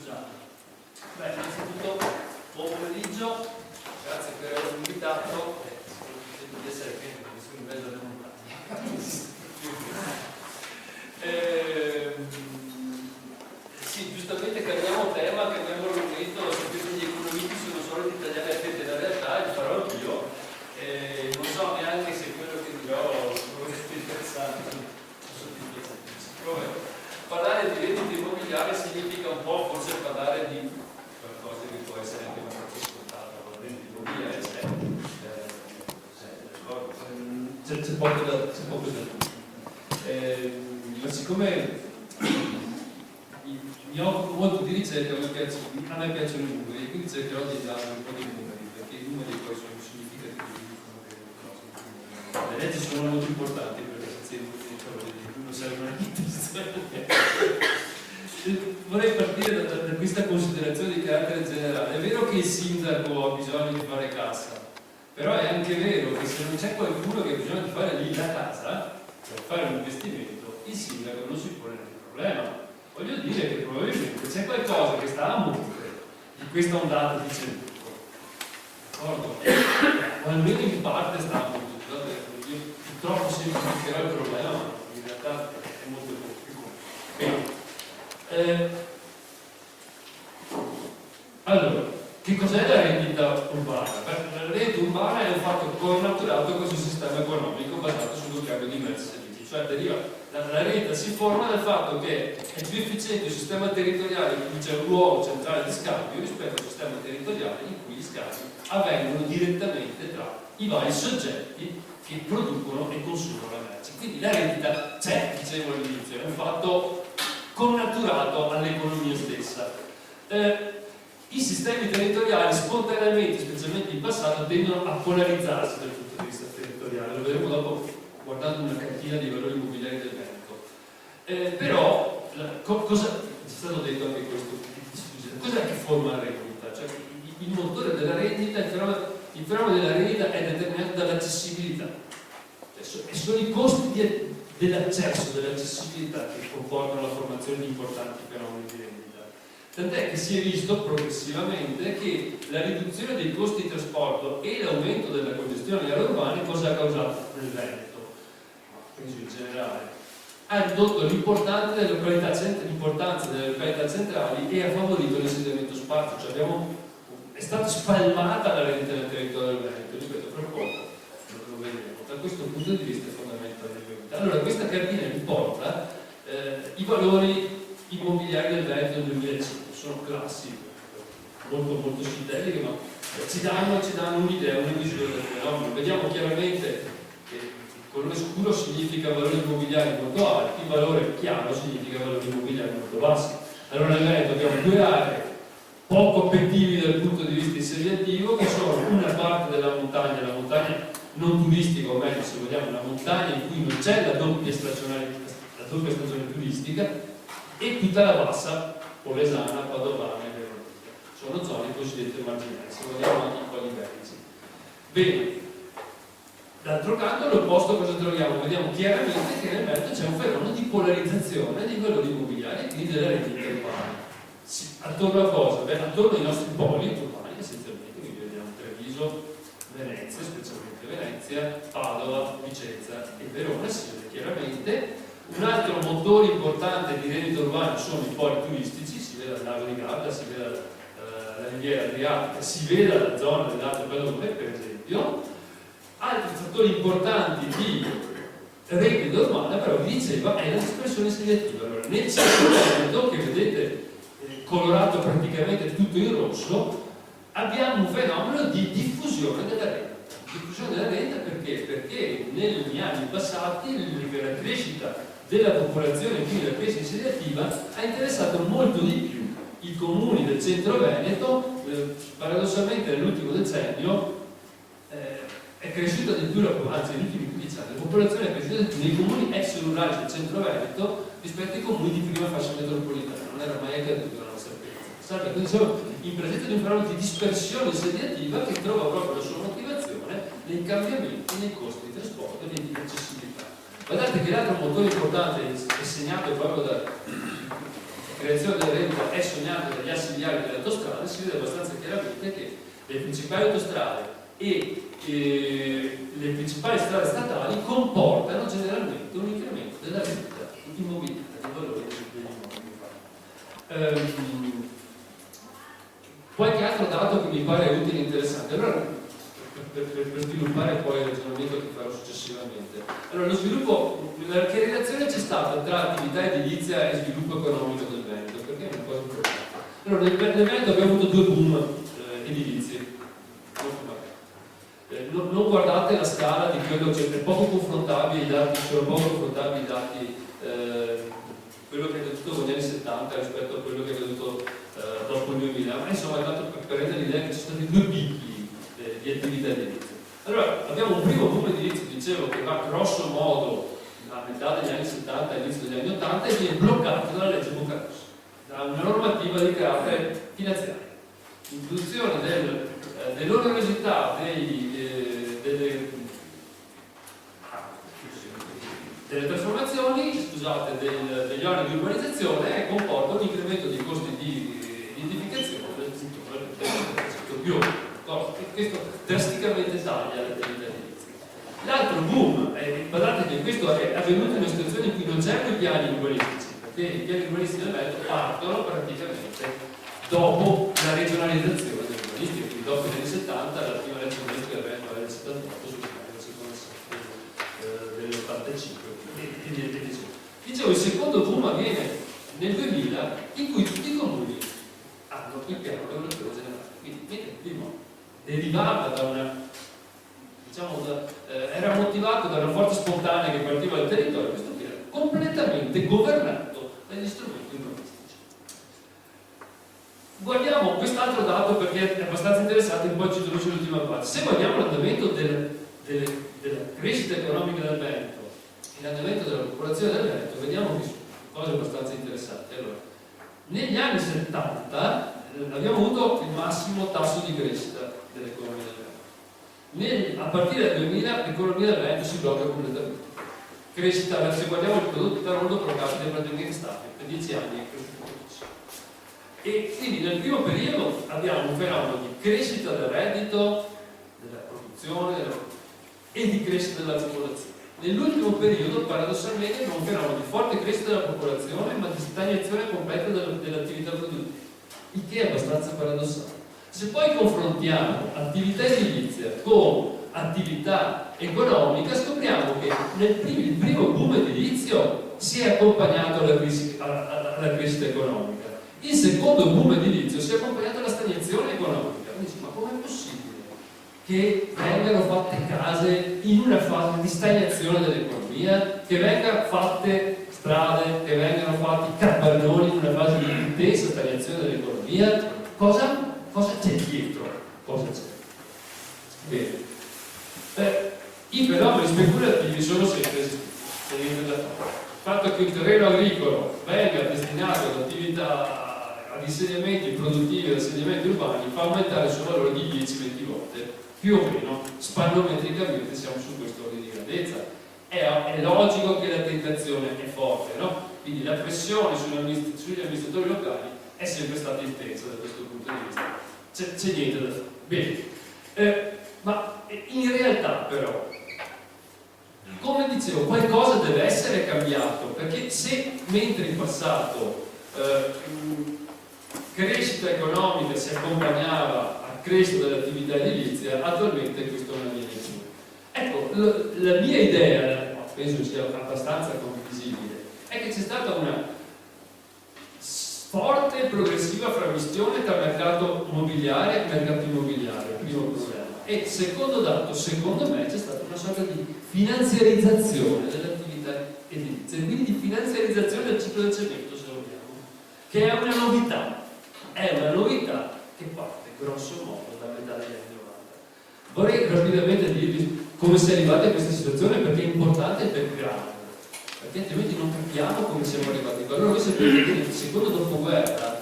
Scusate. Beh, innanzitutto buon pomeriggio, grazie per avermi invitato. Sento di essere qui perché sono in mezzo alle montagne. Sì, giustamente cambiamo tema, cambiamo argomento. Sapete, gli economisti sono solo gli italiani attenti alla realtà, e farò anch'io. Non so neanche se quello che dirò è interessante. Parlare di reddito immobiliare significa un po' forse parlare di qualcosa che può essere anche abbastanza scontato. Il reddito immobiliare c'è poco da dire. Ma siccome mi occupo molto di ricerca, a me piacciono i numeri, quindi cercherò di dare un po' di numeri, perché i numeri poi sono significativi. Le leggi sono molto importanti perché se uno serve una Vorrei partire da questa considerazione di carattere generale. È vero che il sindaco ha bisogno di fare cassa, però è anche vero che se non c'è qualcuno che ha bisogno di fare lì la casa per fare un investimento, il sindaco non si pone il problema. Voglio dire che probabilmente c'è qualcosa che sta a monte di questa ondata di centro, d'accordo? O almeno in parte sta a monte. Io purtroppo semplificherò il problema, ma in realtà è molto più complicato. Allora, che cos'è la rendita urbana? La rendita urbana è un fatto connaturato a questo sistema economico basato sul cambio di merci e servizi, cioè deriva, la rendita si forma dal fatto che è più efficiente il sistema territoriale in cui c'è un luogo centrale di scambio rispetto al sistema territoriale in cui gli scambi avvengono direttamente tra i vari soggetti che producono e consumano la merce. Quindi la rendita c'è, dicevo all'inizio, è un fatto connaturato all'economia stessa. I sistemi territoriali spontaneamente, specialmente in passato, tendono a polarizzarsi dal punto di vista territoriale. Lo vedremo dopo guardando una cartina dei valori immobiliari del Veneto. Però, cosa è stato detto anche questo? Cos'è che forma la rendita? Cioè, il motore della rendita, il fenomeno della rendita è determinato dall'accessibilità. Sono i costi dell'accesso, dell'accessibilità che comportano la formazione di importanti fenomeni di rendita. Tant'è che si è visto progressivamente che la riduzione dei costi di trasporto e l'aumento della congestione nelle aree urbane cosa ha causato nel Veneto? Penso in generale. Ha ridotto l'importanza delle località centrali e ha favorito l'insediamento sparso, cioè è stata spalmata la rendita nel territorio del Veneto, ripeto, fra poco lo vedremo. Da questo punto di vista è fondamentale. Allora, questa cartina riporta i valori immobiliari del Veneto nel 2005, sono classi molto sinteliche, ma ci danno un'idea, una visione del fenomeno. Vediamo chiaramente che il colore scuro significa valori immobiliari molto alti, il valore chiaro significa valori immobiliari molto bassi. Allora nel Veneto abbiamo due aree poco appetibili dal punto di vista insediativo, che sono una parte della montagna, la montagna non turistica, o meglio se vogliamo la montagna in cui non c'è la doppia stagione turistica, e tutta la bassa polesana, padovana e veronese. Sono zone cosiddette marginali, se vogliamo anche un po' di vertici. Bene, d'altro canto all'opposto cosa troviamo? Vediamo chiaramente che nel Veneto c'è un fenomeno di polarizzazione dei valori immobiliari e quindi della rendita urbana. Attorno a cosa? Beh, attorno ai nostri poli urbani essenzialmente, quindi vediamo Treviso, Venezia, specialmente Venezia, Padova, Vicenza e Verona, si vede chiaramente. Un altro motore importante di rendita urbana sono i poli turistici, si vede il lago di Garda, si vede la riviera adriatica, si vede la zona dell'Alto Padova, per esempio. Altri fattori importanti di rendita urbana, però vi diceva, è la dispersione insediativa. Allora, nel centro che vedete colorato praticamente tutto in rosso, abbiamo un fenomeno di diffusione della rendita. Diffusione della rendita perché? Perché negli anni passati la crescita della popolazione, quindi la crescita insediativa, ha interessato molto di più i comuni del centro Veneto. Paradossalmente nell'ultimo decennio è cresciuta di più, anzi negli ultimi 15 anni, la popolazione è cresciuta di più nei comuni ex rurali del centro Veneto rispetto ai comuni di prima fascia metropolitana. Non era mai accaduto nella nostra esperienza. Quindi siamo in presenza di un fenomeno di dispersione insediativa che trova proprio la sua motivazione nei cambiamenti nei costi di trasporto e di accessibilità. Guardate che l'altro motore importante è segnato proprio dalla creazione della rendita, è segnato dagli assi si vede abbastanza chiaramente che le principali autostrade e le principali strade statali comportano generalmente un incremento della vendita immobiliare, del valore degli immobili. Qualche altro dato che mi pare utile e interessante, allora, per sviluppare poi il ragionamento che farò successivamente. Allora, lo sviluppo, che relazione c'è stata tra attività edilizia e sviluppo economico del Veneto? Perché è una cosa importante. Allora, nel Veneto abbiamo avuto due boom edilizi. Non guardate la scala di quello che è poco confrontabile i dati, sono poco confrontabili i dati, quello che è accaduto negli anni 70 rispetto a quello che è accaduto dopo il 2000, ma insomma è dato per rendere l'idea che ci sono stati due picchi di attività edilizia. Allora abbiamo un primo boom edilizio, dicevo, che va grosso modo a metà degli anni 70 e all'inizio degli anni 80 e viene bloccato dalla legge Boccarossa, da una normativa di carattere finanziario. L'introduzione dell'onerosità delle trasformazioni, scusate, degli oneri di urbanizzazione comporta un incremento dei costi di edificazione del 5% più. Questo drasticamente taglia l'attività edilizia. L'altro boom, guardate che questo è avvenuto in una situazione in cui non c'erano i piani urbanistici, perché i piani urbanistici del Veneto partono praticamente dopo la regionalizzazione dell'urbanistica, quindi dopo gli anni 70 la prima legge urbanistica del Veneto era del 78 sul piano dell'85. Dicevo, il secondo boom avviene nel 2000 in cui tutti i comuni hanno il piano europeo generale, quindi il primo derivava da una, diciamo, era motivato da una forza spontanea che partiva dal territorio, questo qui era completamente governato dagli strumenti urbanistici. Guardiamo quest'altro dato perché è abbastanza interessante, poi ci introduce l'ultima parte. Se guardiamo l'andamento della crescita economica del Veneto e l'andamento della popolazione del Veneto, vediamo che cose abbastanza interessanti. Allora, negli anni 70 abbiamo avuto il massimo tasso di crescita dell'economia del Veneto. A partire dal 2000 l'economia del Veneto si blocca completamente. Crescita, se guardiamo il prodotto interno pro capite, è praticamente stabile, per 10 anni è cresciuto pochissimo. E quindi nel primo periodo abbiamo un fenomeno di crescita del reddito, della produzione e di crescita della popolazione. Nell'ultimo periodo, paradossalmente, abbiamo un fenomeno di forte crescita della popolazione, ma di stagnazione completa dell'attività produttiva, il che è abbastanza paradossale. Se poi confrontiamo attività edilizia con attività economica, scopriamo che il primo boom edilizio si è accompagnato alla crescita economica. Il secondo boom edilizio si è accompagnato alla stagnazione economica. Quindi, ma com'è possibile che vengano fatte case in una fase di stagnazione dell'economia, che vengano fatte strade, che vengano fatti capannoni in una fase di intensa stagnazione dell'economia? Cosa c'è dietro? Cosa c'è? Bene. I fenomeni speculativi sono sempre esistiti. Il fatto che un terreno agricolo venga destinato ad attività, ad insediamenti produttivi, ad insediamenti urbani, fa aumentare il suo valore di 10-20 volte, più o meno, spannometricamente siamo su questo ordine di grandezza. È logico che la tentazione è forte, no? Quindi la pressione sugli amministratori locali è sempre stata intensa da questo punto di vista. C'è niente da fare. Bene. Ma in realtà però, come dicevo, qualcosa deve essere cambiato, perché se mentre in passato crescita economica si accompagnava a crescita dell'attività edilizia, attualmente questo non avviene più. Ecco, la mia idea, penso sia abbastanza condivisibile, è che c'è stata una forte e progressiva frammistione tra mercato immobiliare e mercato immobiliare, primo problema. E secondo dato, secondo me, c'è stata una sorta di finanziarizzazione dell'attività edilizia, quindi di finanziarizzazione del ciclo del cemento, se vogliamo, che è una novità che parte grosso modo da metà degli anni 90. Vorrei rapidamente dirvi come si è arrivati a questa situazione, perché è importante il background, perché altrimenti non capiamo come siamo arrivati qua. Allora voi sapete che nel secondo dopoguerra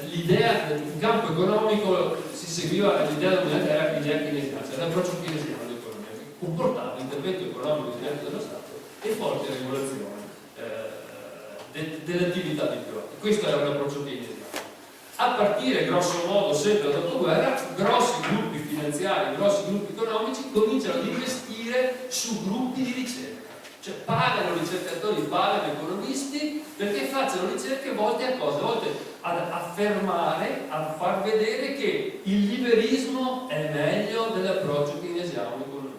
l'idea, in campo economico si seguiva l'idea dominante, era l'idea keynesiana, cioè l'approccio keynesiano all'economia, che comportava l'intervento economico diretto dello Stato e forte regolazione dell'attività dei privati. Questo era un approccio keynesiano. a partire grosso modo sempre dal dopoguerra, grossi gruppi finanziari, grossi gruppi economici cominciano ad investire su gruppi di ricerca, cioè pagano ricercatori, pagano economisti perché facciano ricerche volte a cosa? Volte ad affermare, a far vedere che il liberismo è meglio dell'approccio keynesiano all'economia.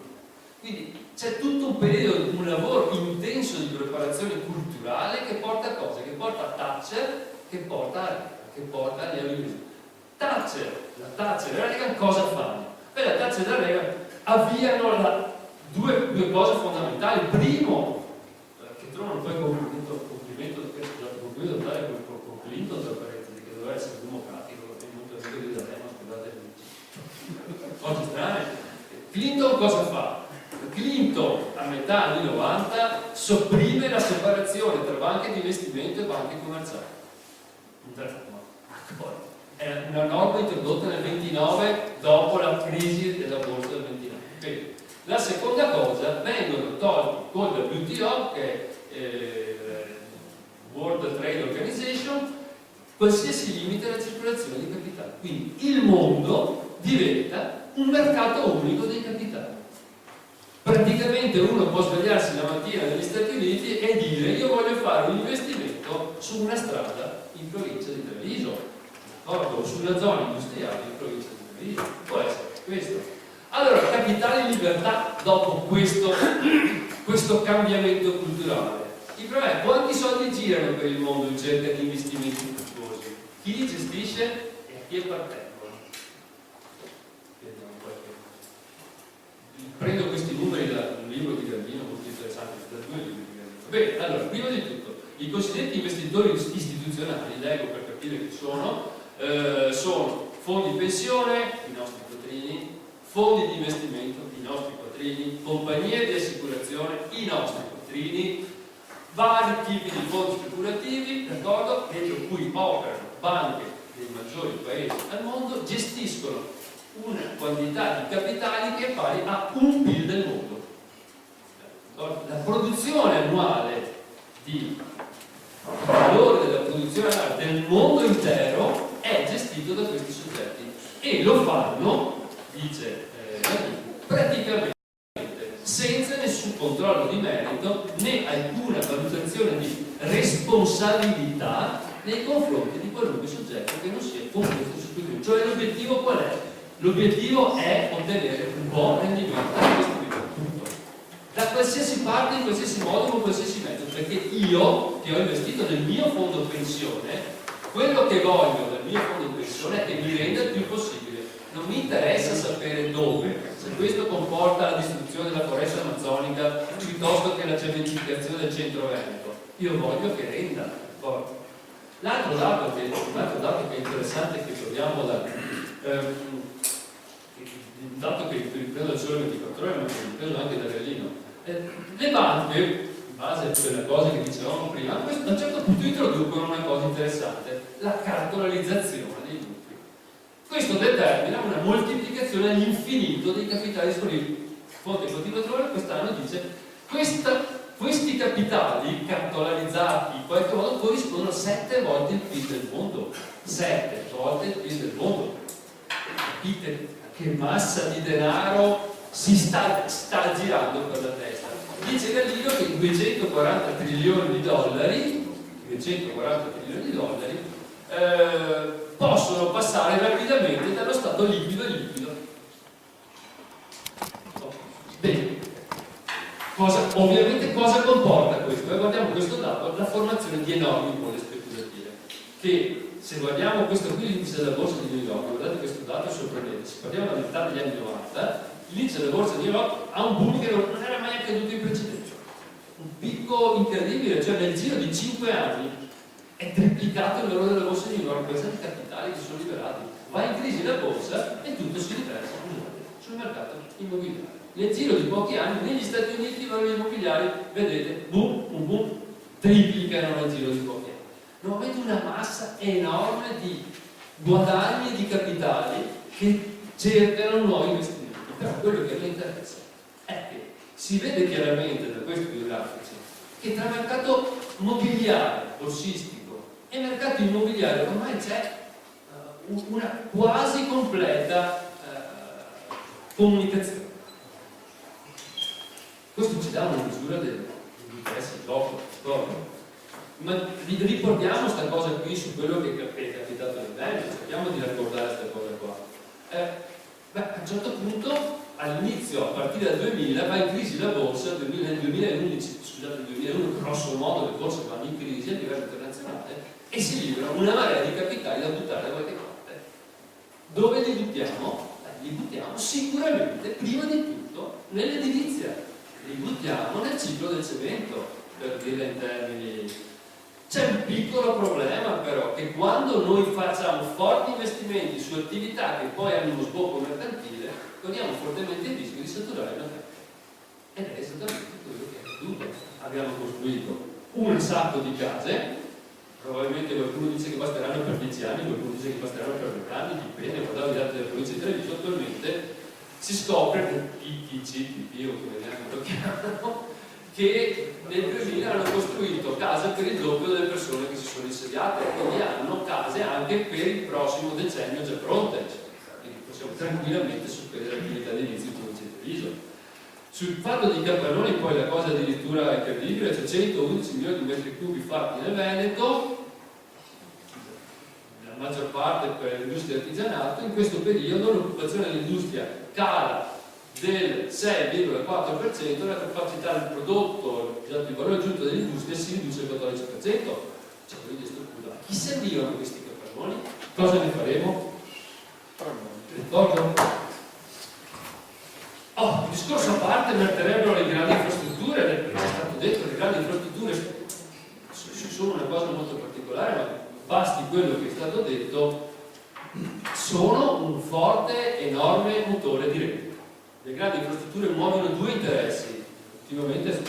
Quindi c'è tutto un periodo, un lavoro intenso di preparazione culturale che porta a cosa? Che porta a Thatcher, che porta al neoliberismo. La Thatcher e la Reagan cosa fanno? La Thatcher e la Reagan avviano due cose fondamentali. Primo, che trovano poi complimento dare con Clinton, tra parentesi, che doveva essere democratico, è molto amico di D'Alema, scusate, cose strane. Clinton cosa fa? Clinton a metà anni 90 sopprime la separazione tra banche di investimento e banche commerciali. È una norma introdotta nel 29 dopo la crisi della borsa del 29. Quindi, la seconda cosa, vengono tolti con la WTO, che è World Trade Organization, qualsiasi limite alla circolazione di capitali. Quindi il mondo diventa un mercato unico dei capitali. Praticamente uno può svegliarsi la mattina negli Stati Uniti e dire: io voglio fare un investimento su una strada in provincia di Treviso, o su una zona industriale in provincia di Treviso, può essere questo. Allora, capitale e libertà dopo questo cambiamento culturale. Il problema è quanti soldi girano per il mondo in cerca di investimenti fruttuosi, chi li gestisce e a chi appartengono. Prendo questi numeri da un libro di Gardino molto interessante, da due libri di Gardino. Bene, allora, prima di tutto, i cosiddetti investitori istituzionali, leggo per capire chi sono fondi pensione, i nostri quattrini, fondi di investimento, i nostri quattrini, compagnie di assicurazione, i nostri quattrini, vari tipi di fondi speculativi, d'accordo, dentro cui operano banche dei maggiori paesi al mondo, gestiscono una quantità di capitali che è pari a un PIL del mondo. La produzione annuale di valore della produzione annuale del mondo intero è gestito da questi soggetti e lo fanno, dice praticamente senza nessun controllo di merito né alcuna valutazione di responsabilità nei confronti di qualunque soggetto che non sia composto su cui. Cioè l'obiettivo qual è? L'obiettivo è ottenere un buon rendimento da investimento, tutto. Da qualsiasi parte, in qualsiasi modo, con qualsiasi metodo, perché io che ho investito nel mio fondo pensione, quello che voglio dal mio fondo pensione è che mi renda il più possibile. Non mi interessa sapere dove, se questo comporta la distruzione della foresta amazzonica piuttosto che la cementificazione del centro veneto. Io voglio che renda. L'altro dato che è interessante che troviamo il dato che ripreso da Sole 24 ore, ma che ripreso anche da Gallino, le banche, in base a quelle cose che dicevamo prima, a un certo punto introducono una cosa interessante, la cartolarizzazione dei gruppi. Questo determina una moltiplicazione all'infinito dei capitali disponibili. Fonte continuatore quest'anno dice questi capitali cartolarizzati in qualche modo corrispondono a 7 volte il PIL del mondo. 7 volte il PIL del mondo. Capite che massa di denaro si sta girando per la testa? Dice Gallino che 240 trilioni di dollari possono passare rapidamente dallo stato liquido a liquido. Bene, ovviamente cosa comporta questo? Guardiamo questo dato, la formazione di enormi bolle speculative, che se guardiamo questo qui l'indice della borsa di New York, guardate questo dato è sorprendente, se parliamo della metà degli anni 90, l'indice della borsa di New York ha un boom che non era mai accaduto in precedenza, un picco incredibile, cioè nel giro di 5 anni è triplicato il valore della borsa di New York, pensate ai capitali che sono liberati, va in crisi la borsa e tutto si riversa sul mercato immobiliare. Nel giro di pochi anni negli Stati Uniti i valori immobiliari, vedete, un boom, triplicano nel giro di pochi anni. Nuovamente una massa enorme di guadagni e di capitali che cercano nuovi investimenti. Però quello che mi interessa è che si vede chiaramente da questi due grafici che tra mercato mobiliare, borsistico e mercato immobiliare ormai c'è una quasi completa comunicazione. Questo ci dà una misura degli interessi in gioco, d'accordo? Ma riportiamo questa cosa qui su quello che è capitato nel Veneto, cerchiamo di raccordare questa cosa qua. A un certo punto, all'inizio, a partire dal 2000, va in crisi la borsa, nel 2011, scusate, nel 2001, grosso modo le borse vanno in crisi a livello internazionale e si libera una marea di capitali da buttare da qualche parte. Dove li buttiamo? Li buttiamo sicuramente, prima di tutto, nell'edilizia. Li buttiamo nel ciclo del cemento, per dire in termini. C'è un piccolo problema però, che quando noi facciamo forti investimenti su attività che poi hanno uno sbocco mercantile, corriamo fortemente il rischio di saturare il mercato. Ed è esattamente quello che è accaduto. Abbiamo costruito un sacco di case, probabilmente qualcuno dice che basteranno per 10 anni, qualcuno dice che basteranno per 20 anni, dipende, guardate i dati della provincia di Treviso, attualmente si scopre che i CPP, o come lo chiamano, che nel 2000 hanno costruito case per il doppio delle persone che si sono insediate e quindi hanno case anche per il prossimo decennio già pronte, quindi possiamo tranquillamente sostenere l'attività edilizia in provincia di Treviso. Sul fatto di Capannoni poi la cosa addirittura è incredibile, c'è 111 milioni di metri cubi fatti nel Veneto, la maggior parte per l'industria artigianato. In questo periodo l'occupazione dell'industria cala del 6,4%, la capacità del prodotto, il valore aggiunto dell'industria si riduce al 14%. Cioè, quindi struttura. Chi servivano questi capannoni? Cosa ne faremo? Ricordo? Il discorso a parte metterebbero le grandi infrastrutture, è stato detto, le grandi infrastrutture sono una cosa molto particolare, ma basti quello che è stato detto, sono un forte, enorme motore di reddito. Le grandi infrastrutture muovono due interessi. Ultimamente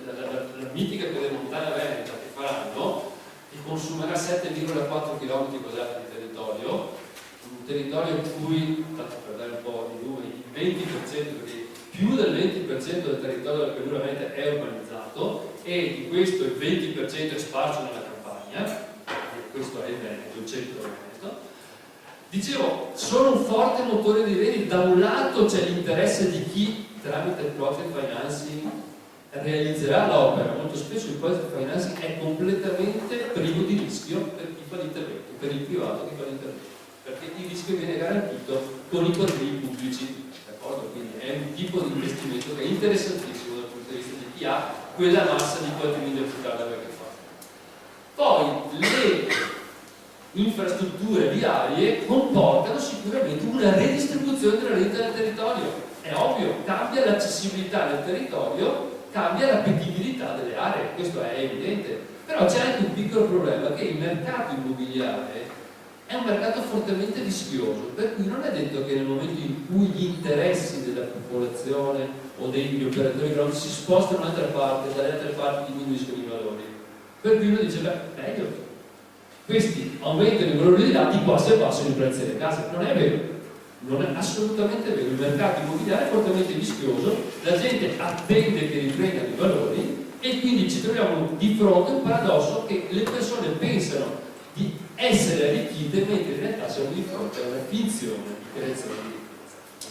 la mitica pedemontana veneta che faranno, che consumerà 7,4 km quadrati di territorio, un territorio in cui, tanto per dare un po' di numeri, il 20%, perché più del 20% del territorio della pianura veneta è urbanizzato e di questo il 20% è sparso nella campagna, questo è il Veneto, il centro del Veneto. Dicevo, sono un forte motore di reddito. Da un lato c'è l'interesse di chi tramite il project financing realizzerà l'opera. Molto spesso il project financing è completamente privo di rischio per chi fa l'intervento, per il privato che fa l'intervento, perché il rischio viene garantito con i quadri pubblici, d'accordo? Quindi è un tipo di investimento che è interessantissimo dal punto di vista di chi ha quella massa di quadri da buttare da qualche parte. Poi le infrastrutture viarie comportano sicuramente una redistribuzione della rete del territorio. È ovvio, cambia l'accessibilità del territorio, cambia l'appetibilità delle aree, questo è evidente. Però c'è anche un piccolo problema, che il mercato immobiliare è un mercato fortemente rischioso, per cui non è detto che nel momento in cui gli interessi della popolazione o degli operatori economici si spostano da un'altra parte, dalle altre parti diminuiscono i valori. Per cui uno dice, beh, meglio. Questi aumentano i valori di là, di qua si abbassano i prezzi delle case. Non è vero, non è assolutamente vero. Il mercato immobiliare è fortemente rischioso, la gente attende che riprendano i valori e quindi ci troviamo di fronte a un paradosso che le persone pensano di essere arricchite mentre in realtà siamo di fronte a una finzione di creazione di ricchezza.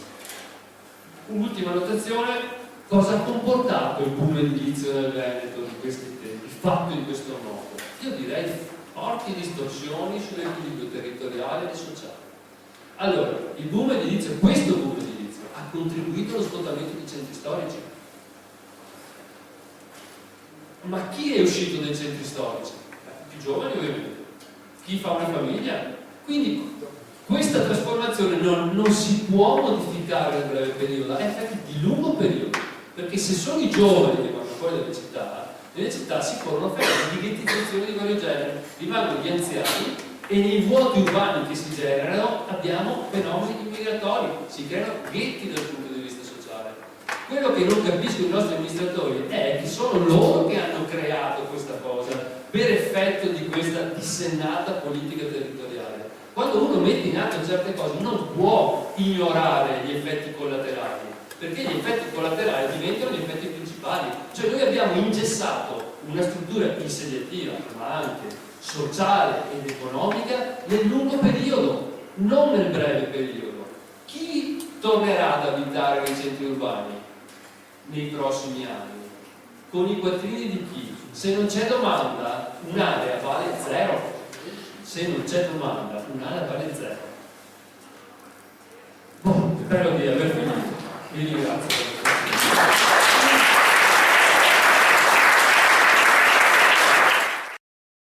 Un'ultima notazione: cosa ha comportato il boom edilizio nel Veneto di questi tempi, fatto in questo modo? Io direi forti distorsioni sull'equilibrio territoriale e sociale. Allora, il boom edilizio, questo boom edilizio, ha contribuito allo svuotamento dei centri storici. Ma chi è uscito dai centri storici? I più giovani ovviamente, chi fa una famiglia. Quindi questa trasformazione non si può modificare nel breve periodo, ha effetti di lungo periodo, perché se sono i giovani che vanno fuori dalle città, nelle città si corrono fenomeni di ghettizzazione di vario genere, rimangono gli anziani e nei vuoti urbani che si generano abbiamo fenomeni immigratori, si creano ghetti dal punto di vista sociale. Quello che non capiscono i nostri amministratori è che sono loro che hanno creato questa cosa per effetto di questa dissennata politica territoriale. Quando uno mette in atto certe cose non può ignorare gli effetti collaterali, perché gli effetti collaterali diventano gli effetti principali. Cioè noi abbiamo ingessato una struttura insediativa, ma anche sociale ed economica nel lungo periodo, non nel breve periodo. Chi tornerà ad abitare nei centri urbani nei prossimi anni? Con i quattrini di chi? Se non c'è domanda, un'area vale zero. Se non c'è domanda, un'area vale zero. Spero di aver finito. Vi ringrazio.